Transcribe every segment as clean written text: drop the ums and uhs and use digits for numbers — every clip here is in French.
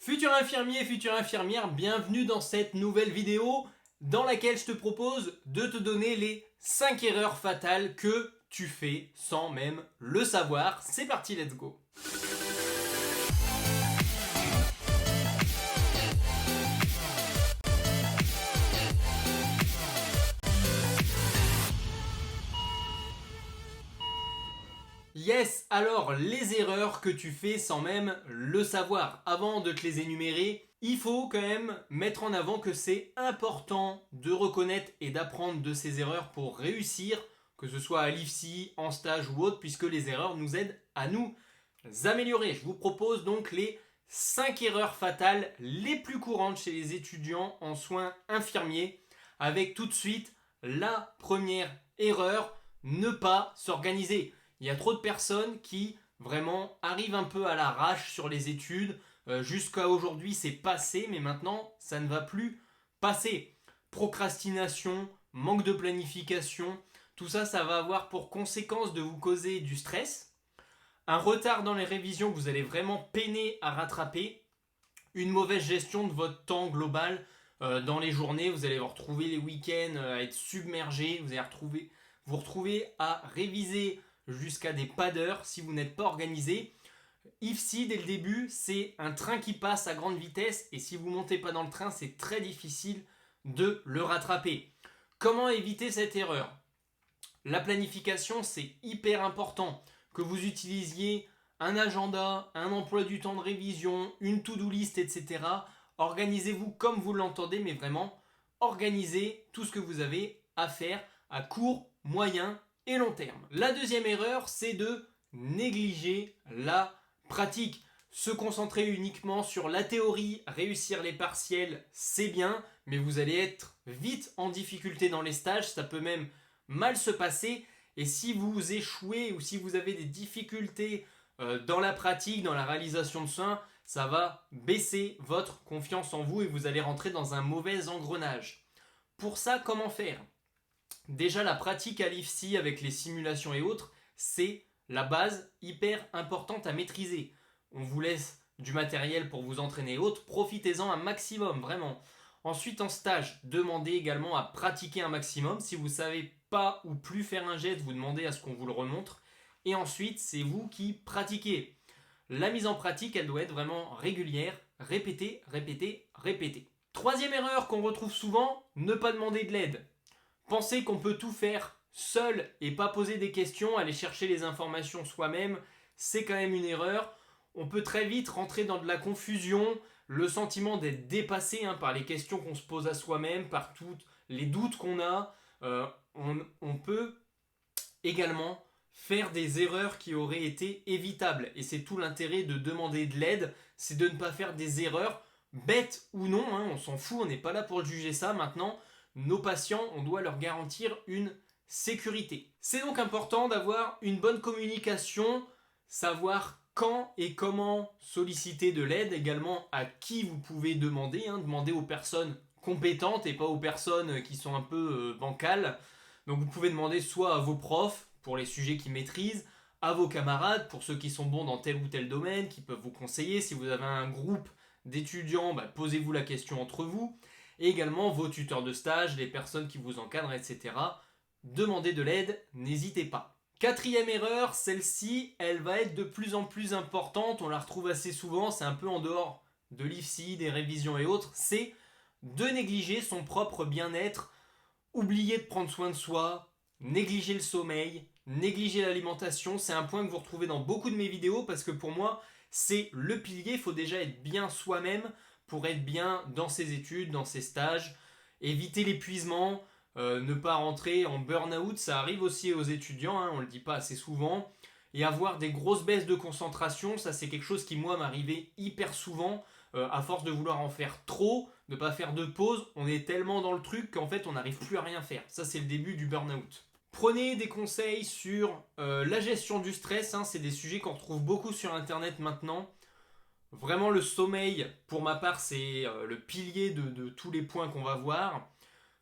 Futur infirmier, future infirmière, bienvenue dans cette nouvelle vidéo dans laquelle je te propose de te donner les 5 erreurs fatales que tu fais sans même le savoir. C'est parti, let's go! Yes, alors les erreurs que tu fais sans même le savoir. Avant de te les énumérer, il faut quand même mettre en avant que c'est important de reconnaître et d'apprendre de ces erreurs pour réussir, que ce soit à l'IFSI, en stage ou autre, puisque les erreurs nous aident à nous améliorer. Je vous propose donc les 5 erreurs fatales les plus courantes chez les étudiants en soins infirmiers, avec tout de suite la première erreur, ne pas s'organiser. Il y a trop de personnes qui vraiment arrivent un peu à l'arrache sur les études. Jusqu'à aujourd'hui, c'est passé, mais maintenant, ça ne va plus passer. Procrastination, manque de planification, tout ça, ça va avoir pour conséquence de vous causer du stress, un retard dans les révisions que vous allez vraiment peiner à rattraper, une mauvaise gestion de votre temps global dans les journées. Vous allez vous retrouver les week-ends à être submergé, vous allez vous retrouver à réviser jusqu'à des pas d'heure si vous n'êtes pas organisé. IFSI, dès le début, c'est un train qui passe à grande vitesse et si vous ne montez pas dans le train, c'est très difficile de le rattraper. Comment éviter cette erreur? La planification, c'est hyper important. Que vous utilisiez un agenda, un emploi du temps de révision, une to-do list, etc. Organisez-vous comme vous l'entendez, mais vraiment, organisez tout ce que vous avez à faire à court, moyen et long terme. La deuxième erreur, c'est de négliger la pratique. Se concentrer uniquement sur la théorie, réussir les partiels, c'est bien, mais vous allez être vite en difficulté dans les stages, ça peut même mal se passer. Et si vous échouez ou si vous avez des difficultés dans la pratique, dans la réalisation de soins, ça va baisser votre confiance en vous et vous allez rentrer dans un mauvais engrenage. Pour ça, comment faire? Déjà, la pratique à l'IFSI avec les simulations et autres, c'est la base hyper importante à maîtriser. On vous laisse du matériel pour vous entraîner et autres, profitez-en un maximum, vraiment. Ensuite, en stage, demandez également à pratiquer un maximum. Si vous ne savez pas ou plus faire un geste, vous demandez à ce qu'on vous le remontre. Et ensuite, c'est vous qui pratiquez. La mise en pratique, elle doit être vraiment régulière. Répétez, répétez, répétez. Troisième erreur qu'on retrouve souvent, ne pas demander de l'aide. Penser qu'on peut tout faire seul et pas poser des questions, aller chercher les informations soi-même, c'est quand même une erreur. On peut très vite rentrer dans de la confusion, le sentiment d'être dépassé par les questions qu'on se pose à soi-même, par tous les doutes qu'on a. On peut également faire des erreurs qui auraient été évitables. Et c'est tout l'intérêt de demander de l'aide, c'est de ne pas faire des erreurs, bêtes ou non, on s'en fout, on n'est pas là pour juger ça. Maintenant, nos patients, on doit leur garantir une sécurité. C'est donc important d'avoir une bonne communication, savoir quand et comment solliciter de l'aide, également à qui vous pouvez demander, demander aux personnes compétentes et pas aux personnes qui sont un peu bancales. Donc vous pouvez demander soit à vos profs pour les sujets qu'ils maîtrisent, à vos camarades pour ceux qui sont bons dans tel ou tel domaine, qui peuvent vous conseiller. Si vous avez un groupe d'étudiants, posez-vous la question entre vous. Et également vos tuteurs de stage, les personnes qui vous encadrent, etc. Demandez de l'aide, n'hésitez pas. Quatrième erreur, celle-ci, elle va être de plus en plus importante, on la retrouve assez souvent, c'est un peu en dehors de l'IFSI, des révisions et autres, c'est de négliger son propre bien-être, oublier de prendre soin de soi, négliger le sommeil, négliger l'alimentation. C'est un point que vous retrouvez dans beaucoup de mes vidéos parce que pour moi, c'est le pilier, il faut déjà être bien soi-même pour être bien dans ses études, dans ses stages, éviter l'épuisement, ne pas rentrer en burn-out, ça arrive aussi aux étudiants, on ne le dit pas assez souvent, et avoir des grosses baisses de concentration, ça c'est quelque chose qui moi m'arrivait hyper souvent, à force de vouloir en faire trop, de ne pas faire de pause, on est tellement dans le truc qu'en fait on n'arrive plus à rien faire, ça c'est le début du burn-out. Prenez des conseils sur la gestion du stress, c'est des sujets qu'on retrouve beaucoup sur internet maintenant. Vraiment le sommeil, pour ma part, c'est le pilier de tous les points qu'on va voir.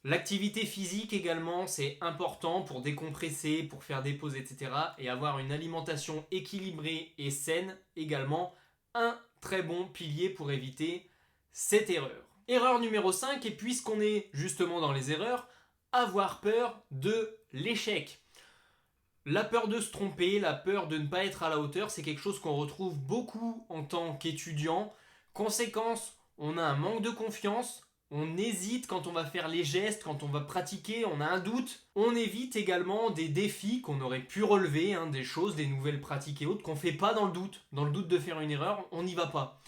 L'activité physique également, c'est important pour décompresser, pour faire des pauses, etc. Et avoir une alimentation équilibrée et saine également un très bon pilier pour éviter cette erreur. Erreur numéro 5, et puisqu'on est justement dans les erreurs, avoir peur de l'échec. La peur de se tromper, la peur de ne pas être à la hauteur, c'est quelque chose qu'on retrouve beaucoup en tant qu'étudiant. Conséquence, on a un manque de confiance, on hésite quand on va faire les gestes, quand on va pratiquer, on a un doute. On évite également des défis qu'on aurait pu relever, des choses, des nouvelles pratiques et autres qu'on ne fait pas dans le doute. Dans le doute de faire une erreur, on n'y va pas.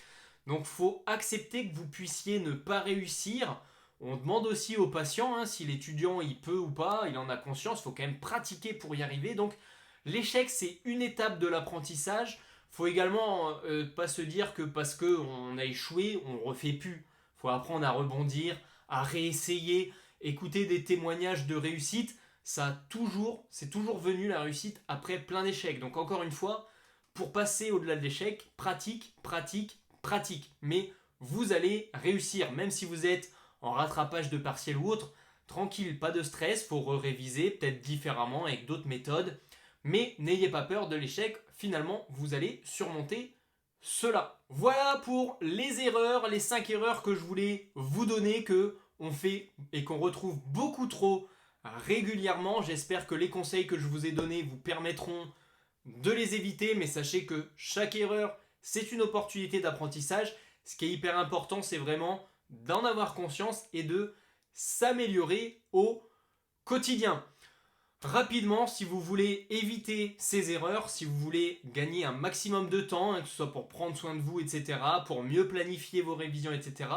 Donc il faut accepter que vous puissiez ne pas réussir. On demande aussi aux patients si l'étudiant il peut ou pas, il en a conscience, il faut quand même pratiquer pour y arriver. Donc l'échec c'est une étape de l'apprentissage. Il faut également pas se dire que parce qu'on a échoué, on ne refait plus. Il faut apprendre à rebondir, à réessayer, écouter des témoignages de réussite. C'est toujours venu la réussite après plein d'échecs. Donc encore une fois, pour passer au-delà de l'échec, pratique, pratique, pratique. Mais vous allez réussir, même si vous êtes en rattrapage de partiel ou autre, tranquille, pas de stress, faut réviser peut-être différemment avec d'autres méthodes, mais n'ayez pas peur de l'échec, finalement vous allez surmonter cela. Voilà pour les erreurs, les 5 erreurs que je voulais vous donner, que on fait et qu'on retrouve beaucoup trop régulièrement. J'espère que les conseils que je vous ai donnés vous permettront de les éviter, mais sachez que chaque erreur c'est une opportunité d'apprentissage. Ce qui est hyper important, c'est vraiment d'en avoir conscience et de s'améliorer au quotidien. Rapidement, si vous voulez éviter ces erreurs, si vous voulez gagner un maximum de temps, que ce soit pour prendre soin de vous, etc., pour mieux planifier vos révisions, etc.,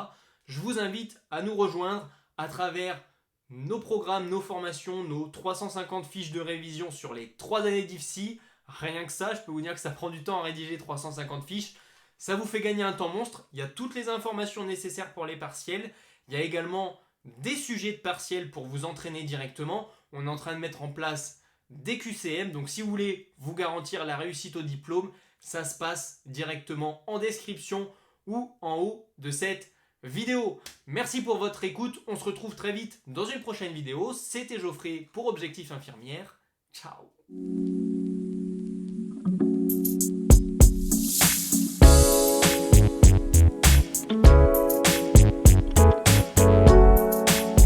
je vous invite à nous rejoindre à travers nos programmes, nos formations, nos 350 fiches de révision sur les 3 années d'IFSI. Rien que ça, je peux vous dire que ça prend du temps à rédiger 350 fiches. Ça vous fait gagner un temps monstre. Il y a toutes les informations nécessaires pour les partiels. Il y a également des sujets de partiels pour vous entraîner directement. On est en train de mettre en place des QCM. Donc si vous voulez vous garantir la réussite au diplôme, ça se passe directement en description ou en haut de cette vidéo. Merci pour votre écoute. On se retrouve très vite dans une prochaine vidéo. C'était Geoffrey pour Objectif Infirmière. Ciao.